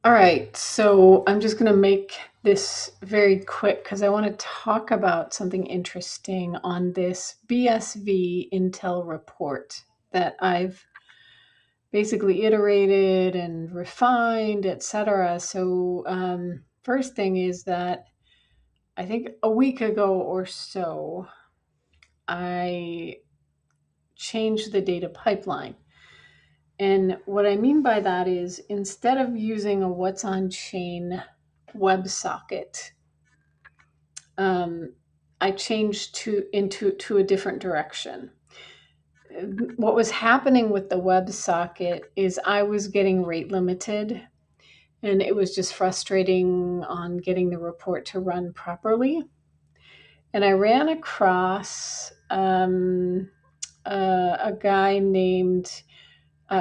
All right, so I'm just going to make this very quick because I want to talk about something interesting on this BSV Intel report that I've basically iterated and refined, etc. So, first thing is that I think a week ago or so, I changed the data pipeline. And what I mean by that is instead of using a WhatsOnChain WebSocket, I changed to a different direction. What was happening with the WebSocket is I was getting rate limited, and it was just frustrating on getting the report to run properly. And I ran across a guy named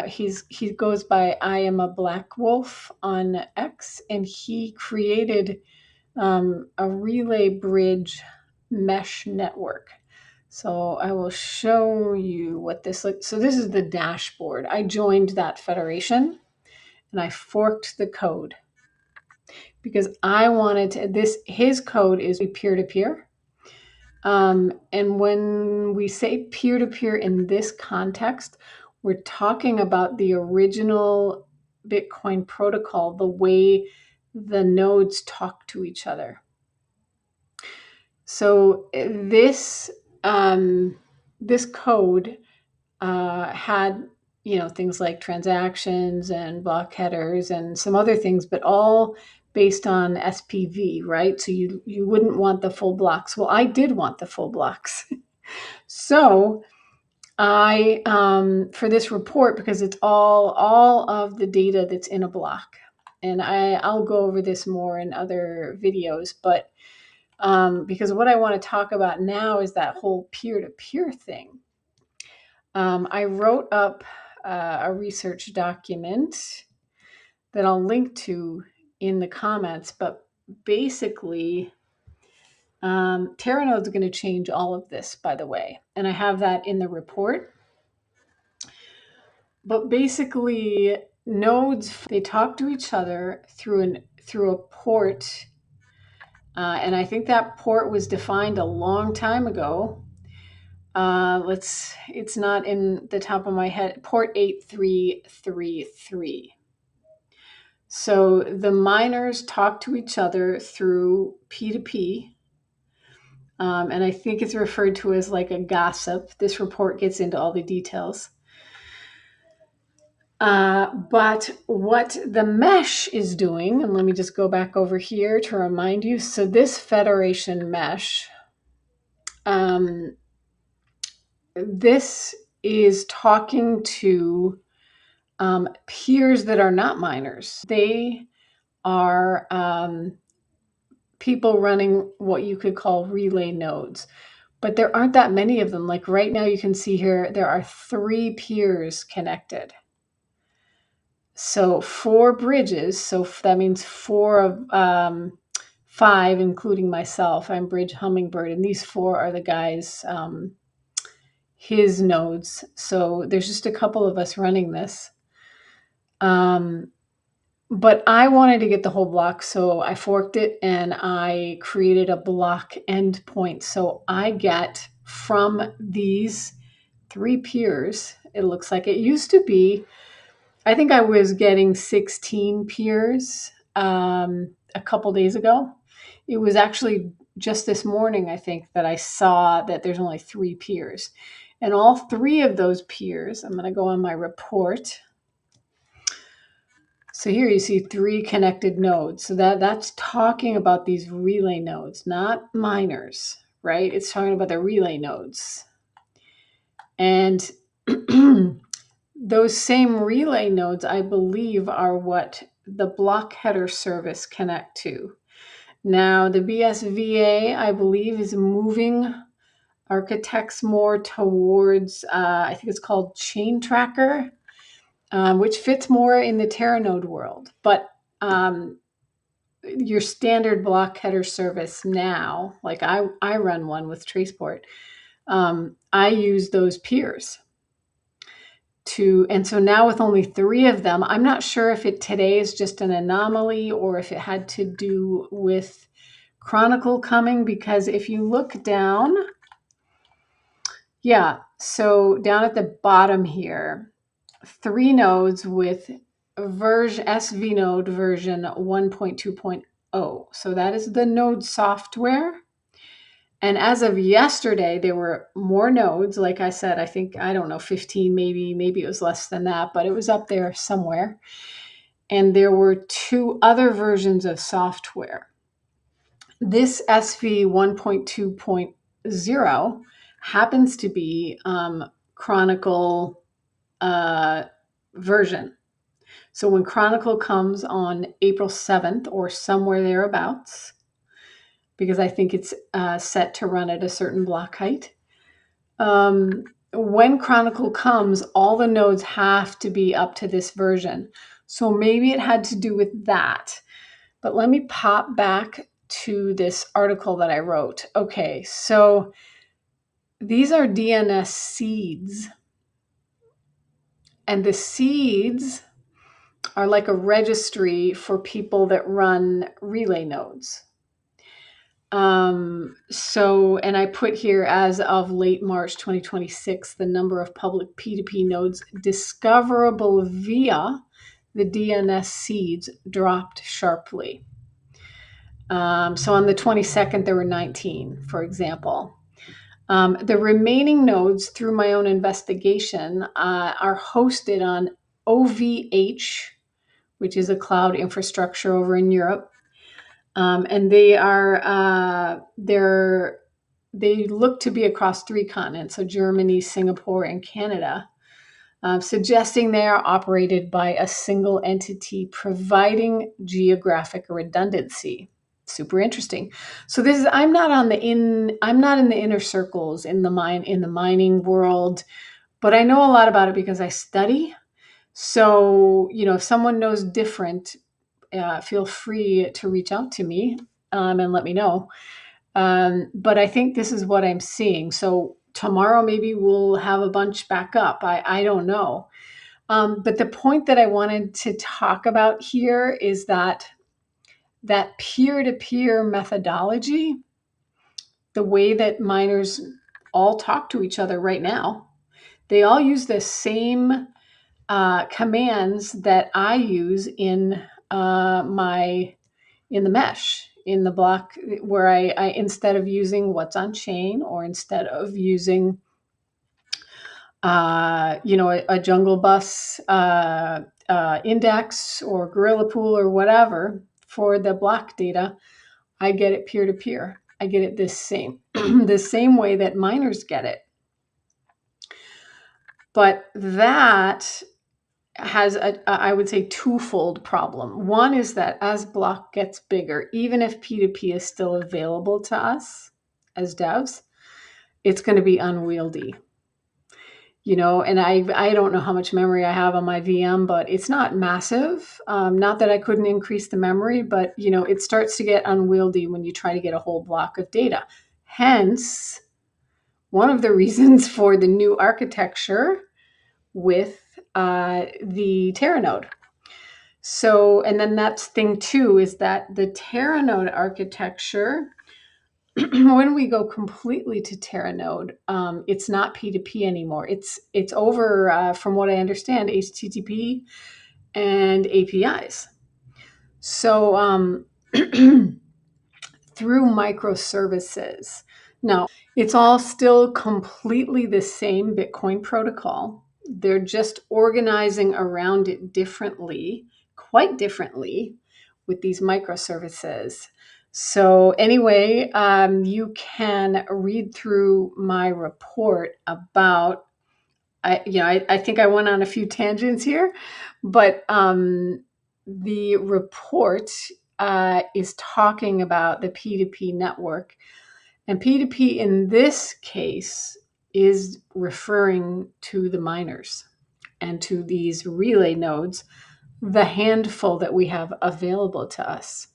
he goes by I am a Black Wolf on X, and he created a relay bridge mesh network. So I will show you what this looks. So this is the dashboard. I joined that federation and I forked the code because I wanted to, his code is peer-to-peer. And when we say peer-to-peer in this context, we're talking about the original Bitcoin protocol, the way the nodes talk to each other. So this code had things like transactions and block headers and some other things, but all based on SPV, right? So you wouldn't want the full blocks. Well, I did want the full blocks. So I for this report, because it's all of the data that's in a block, and I'll go over this more in other videos, but because what I want to talk about now is that whole peer-to-peer thing. I wrote up a research document that I'll link to in the comments, but basically, Terranode is going to change all of this, by the way, and I have that in the report. But basically, nodes, they talk to each other through a port, and I think that port was defined a long time ago. It's not in the top of my head, port 8333. So the miners talk to each other through P2P, and I think it's referred to as like a gossip. This report gets into all the details. But what the mesh is doing, and let me just go back over here to remind you. So this federation mesh, this is talking to peers that are not miners. They are people running what you could call relay nodes, but there aren't that many of them. Like right now, you can see here, there are 3 peers connected. So 4 bridges. So that means 4 of 5, including myself. I'm Bridge Hummingbird, and these 4 are the guys, his nodes. So there's just a couple of us running this. But I wanted to get the whole block, so I forked it and I created a block endpoint. So I get from these 3 peers, it looks like it used to be, I think I was getting 16 peers a couple days ago. It was actually just this morning, I think, that I saw that there's only 3 peers. And all 3 of those peers, I'm going to go on my report. So here you see 3 connected nodes. So that's talking about these relay nodes, not miners, right? It's talking about the relay nodes. And those same relay nodes, I believe, are what the block header service connect to. Now, the BSVA, I believe, is moving architects more towards, I think it's called Chain Tracker, which fits more in the Terranode world. But your standard block header service now, like I run one with Traceport, I use those peers and so now with only 3 of them, I'm not sure if today is just an anomaly or if it had to do with Chronicle coming, because if you look down, yeah, so down at the bottom here, 3 nodes with svnode version 1.2.0. So that is the node software. And as of yesterday, there were more nodes. Like I said, I don't know, 15, maybe it was less than that, but it was up there somewhere. And there were 2 other versions of software. This SV 1.2.0 happens to be Chronicle version. So when Chronicle comes on April 7th or somewhere thereabouts, because I think it's set to run at a certain block height. When Chronicle comes, all the nodes have to be up to this version. So maybe it had to do with that. But let me pop back to this article that I wrote. Okay, so these are DNS seeds. And the seeds are like a registry for people that run relay nodes. And I put here, as of late March 2026, the number of public P2P nodes discoverable via the DNS seeds dropped sharply. So on the 22nd, there were 19, for example. The remaining nodes, through my own investigation, are hosted on OVH, which is a cloud infrastructure over in Europe. And they look to be across 3 continents, so Germany, Singapore, and Canada, suggesting they are operated by a single entity providing geographic redundancy. Super interesting. So I'm not in the inner circles in the mining world, but I know a lot about it because I study. So, if someone knows different, feel free to reach out to me and let me know. But I think this is what I'm seeing. So tomorrow maybe we'll have a bunch back up. I don't know. But the point that I wanted to talk about here is that peer-to-peer methodology, the way that miners all talk to each other right now, they all use the same commands that I use in the mesh, in the block, where I instead of using WhatsOnChain, or instead of using a jungle bus index or gorilla pool or whatever for the block data, I get it peer to peer. I get it the same way that miners get it. But that has I would say twofold problem. One is that as block gets bigger, even if P2P is still available to us as devs, it's going to be unwieldy. And I don't know how much memory I have on my VM, but it's not massive. Not that I couldn't increase the memory, but it starts to get unwieldy when you try to get a whole block of data. Hence, one of the reasons for the new architecture with the Terra node. So, and then that's thing 2 is that the Terra node architecture, when we go completely to Terra node, it's not P2P anymore. It's over, from what I understand, HTTP and APIs. So through microservices. Now, it's all still completely the same Bitcoin protocol. They're just organizing around it differently, quite differently, with these microservices. So anyway, you can read through my report about, I think I went on a few tangents here, but the report is talking about the P2P network. And P2P in this case is referring to the miners and to these relay nodes, the handful that we have available to us.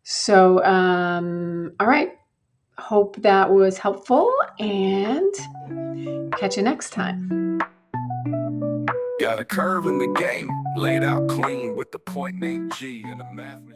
So, all right. Hope that was helpful, and catch you next time. Got a curve in the game, laid out clean with the point named G and a math machine.